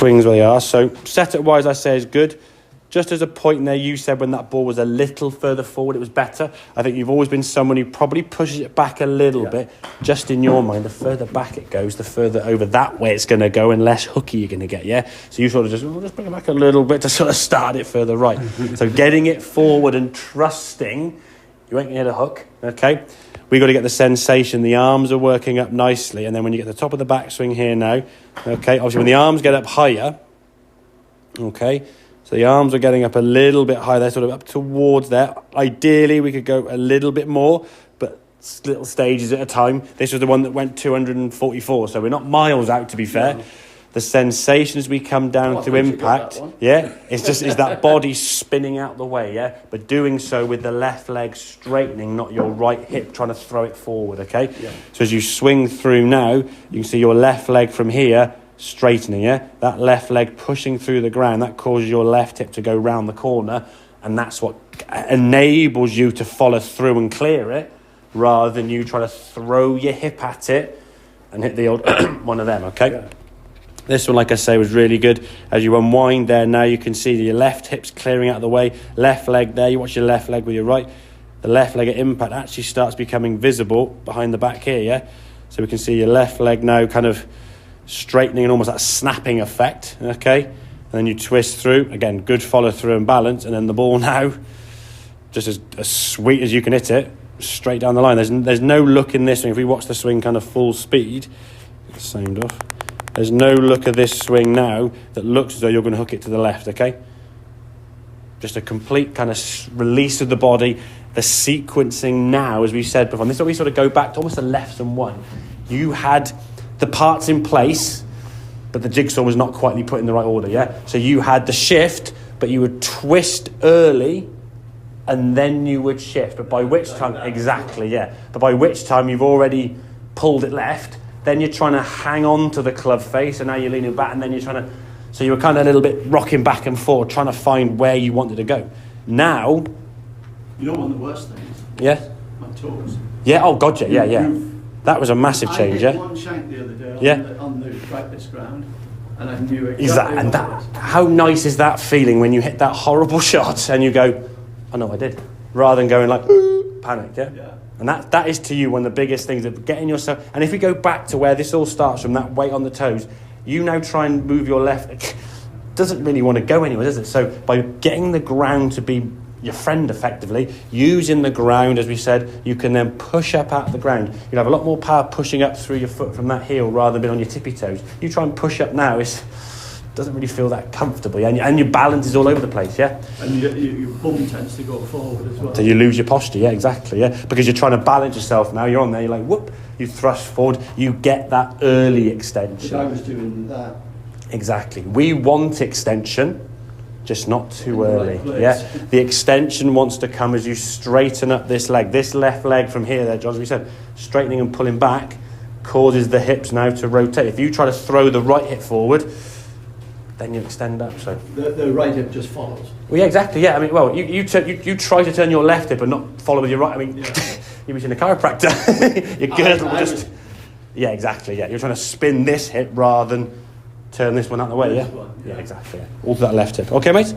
swings where they are. So setup-wise, I say is good. Just as a point there, you said when that ball was a little further forward, it was better. I think you've always been someone who probably pushes it back a little bit. Just in your mind, the further back it goes, the further over that way it's going to go and less hooky you're going to get, yeah? So you sort of just bring it back a little bit to sort of start it further right. So getting it forward and trusting, you ain't going to hit a hook, okay? We got to get the sensation. The arms are working up nicely. And then when you get the top of the backswing here now, okay, obviously when the arms get up higher, okay, so the arms are getting up a little bit higher. They're sort of up towards there. Ideally, we could go a little bit more, but little stages at a time. This was the one that went 244, so we're not miles out, to be fair. No. The sensation as we come down through impact, is that body spinning out the way, yeah? But doing so with the left leg straightening, not your right hip trying to throw it forward, okay? Yeah. So as you swing through now, you can see your left leg from here straightening, yeah? That left leg pushing through the ground, that causes your left hip to go round the corner, and that's what enables you to follow through and clear it, rather than you trying to throw your hip at it and hit the old one of them, okay? Yeah. This one, like I say, was really good. As you unwind there, now you can see your left hip's clearing out of the way, left leg there, you watch your left leg with your right, the left leg at impact actually starts becoming visible behind the back here, yeah? So we can see your left leg now kind of straightening and almost that snapping effect, okay? And then you twist through, again, good follow through and balance, and then the ball now, just as sweet as you can hit it, straight down the line. There's no look in this swing. If we watch the swing kind of full speed, get the sound off, there's no look of this swing now that looks as though you're going to hook it to the left, okay? Just a complete kind of release of the body, the sequencing now, as we said before. And this is what we sort of go back to almost a lesson one. You had the parts in place, but the jigsaw was not quite put in the right order, yeah? So you had the shift, but you would twist early, and then you would shift. But by which time, exactly, yeah. But by which time you've already pulled it left, then you're trying to hang on to the club face, and now you're leaning back, and then you're trying to... So you were kind of a little bit rocking back and forth, trying to find where you wanted to go. Now... You know one of the worst things? Yeah? My toes. Yeah, oh, God, yeah. That was a massive change, yeah? I hit one shank the other day on the practice ground, and I knew exactly how nice is that feeling when you hit that horrible shot and you go, I know I did, rather than going like, panicked, yeah? And that is to you one of the biggest things of getting yourself... And if we go back to where this all starts from, that weight on the toes, you now try and move your left... doesn't really want to go anywhere, does it? So by getting the ground to be your friend effectively, using the ground, as we said, you can then push up out the ground. You'll have a lot more power pushing up through your foot from that heel rather than being on your tippy toes. You try and push up now, it doesn't really feel that comfortable, yeah? And your balance is all over the place, yeah? And your bum tends to go forward as well. So you lose your posture, yeah, exactly, yeah? Because you're trying to balance yourself now, you're on there, you're like, whoop, you thrust forward, you get that early extension. I was doing that. Exactly. We want extension, just not too early, yeah? The extension wants to come as you straighten up this leg. This left leg from here there, John, as we said, straightening and pulling back causes the hips now to rotate. If you try to throw the right hip forward, then you extend up, so... The right hip just follows. Well, yeah, exactly, yeah. I mean, well, you try to turn your left hip and not follow with your right. I mean, you've been a chiropractor. Your girdle just... Yeah, exactly, yeah. You're trying to spin this hip rather than turn this one out of the way, yeah? Yeah, exactly, yeah. All to that left hip. Okay, mate?